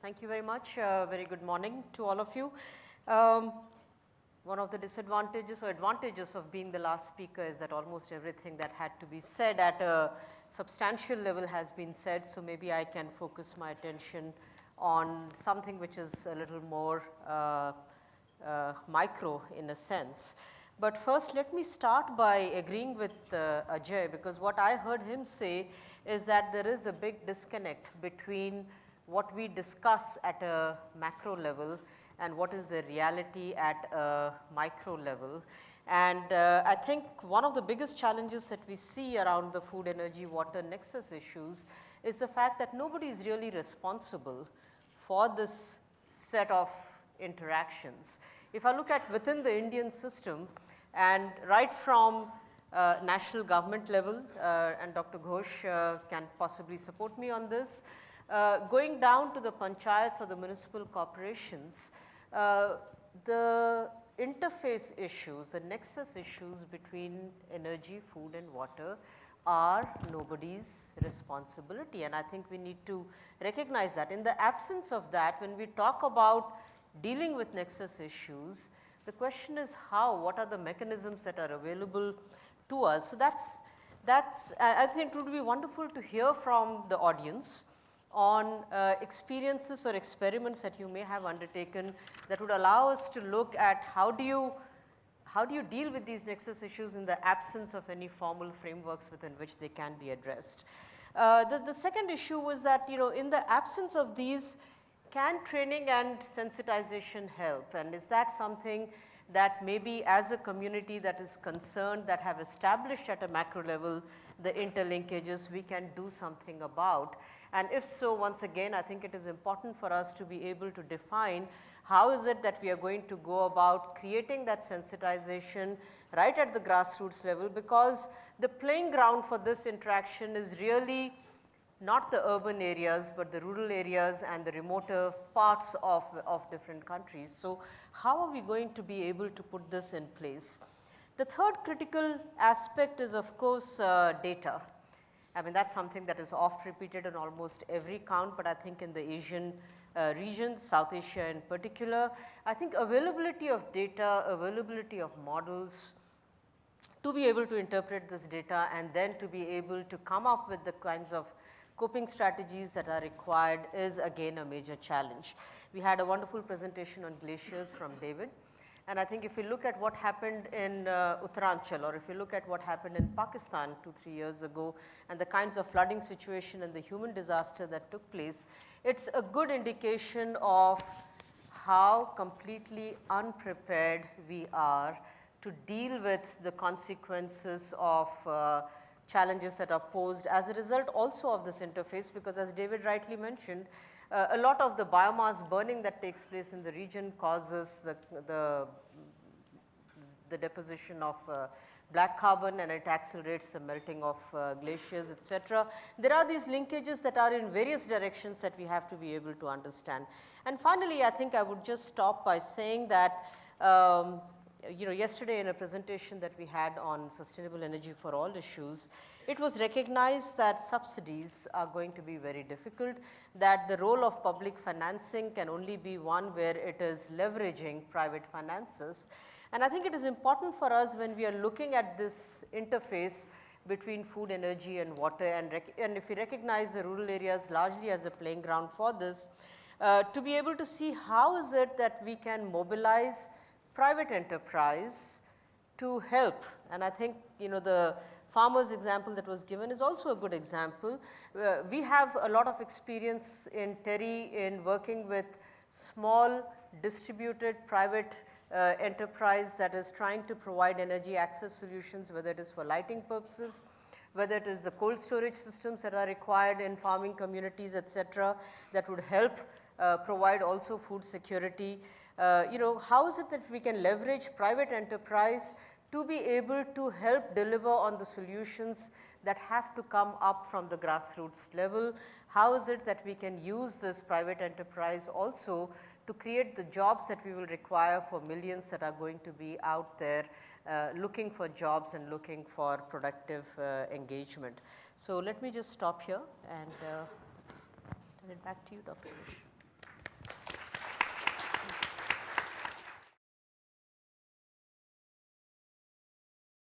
Thank you very much. Very good morning to all of you. One of the disadvantages or advantages of being the last speaker is that almost everything that had to be said at a substantial level has been said. So maybe I can focus my attention on something which is a little more micro in a sense. But first let me start by agreeing with Ajay, because what I heard him say is that there is a big disconnect between what we discuss at a macro level and what is the reality at a micro level. And I think one of the biggest challenges that we see around the food, energy, water nexus issues is the fact that nobody is really responsible for this set of interactions. If I look at within the Indian system, and right from national government level, and Dr. Ghosh can possibly support me on this, going down to the panchayats or the municipal corporations, the interface issues, the nexus issues between energy, food and water are nobody's responsibility, and I think we need to recognize that. In the absence of that, when we talk about dealing with nexus issues, the question is how, what are the mechanisms that are available to us. So that's I think it would be wonderful to hear from the audience on experiences or experiments that you may have undertaken that would allow us to look at how do you deal with these nexus issues in the absence of any formal frameworks within which they can be addressed. The second issue was that, you know, in the absence of these, can training and sensitization help, and is that something that maybe as a community that is concerned, that have established at a macro level the interlinkages, we can do something about? And if so, once again, I think it is important for us to be able to define how is it that we are going to go about creating that sensitization right at the grassroots level, because the playing ground for this interaction is really not the urban areas, but the rural areas and the remoter parts of different countries. So how are we going to be able to put this in place? The third critical aspect is, of course, data. I mean, that's something that is oft repeated in almost every count, but I think in the Asian regions, South Asia in particular, I think availability of data, availability of models, to be able to interpret this data and then to be able to come up with the kinds of coping strategies that are required is again a major challenge. We had a wonderful presentation on glaciers from David, and I think if you look at what happened in Uttaranchal, or if you look at what happened in Pakistan 2-3 years ago and the kinds of flooding situation and the human disaster that took place, it's a good indication of how completely unprepared we are to deal with the consequences of challenges that are posed as a result also of this interface, because as David rightly mentioned, a lot of the biomass burning that takes place in the region causes the deposition of black carbon, and it accelerates the melting of glaciers, etc. There are these linkages that are in various directions that we have to be able to understand. And finally, I think I would just stop by saying that you know, yesterday in a presentation that we had on sustainable energy for all issues, it was recognized that subsidies are going to be very difficult, that the role of public financing can only be one where it is leveraging private finances. And I think it is important for us, when we are looking at this interface between food, energy and water, and if we recognize the rural areas largely as a playing ground for this, to be able to see how is it that we can mobilize private enterprise to help. And I think, you know, the farmers example that was given is also a good example. We have a lot of experience in TERI in working with small distributed private enterprise that is trying to provide energy access solutions, whether it is for lighting purposes, whether it is the cold storage systems that are required in farming communities, etc., that would help provide also food security. You know, how is it that we can leverage private enterprise to be able to help deliver on the solutions that have to come up from the grassroots level? How is it that we can use this private enterprise also to create the jobs that we will require for millions that are going to be out there looking for jobs and looking for productive engagement? So let me just stop here and turn it back to you, Dr. Ghosh.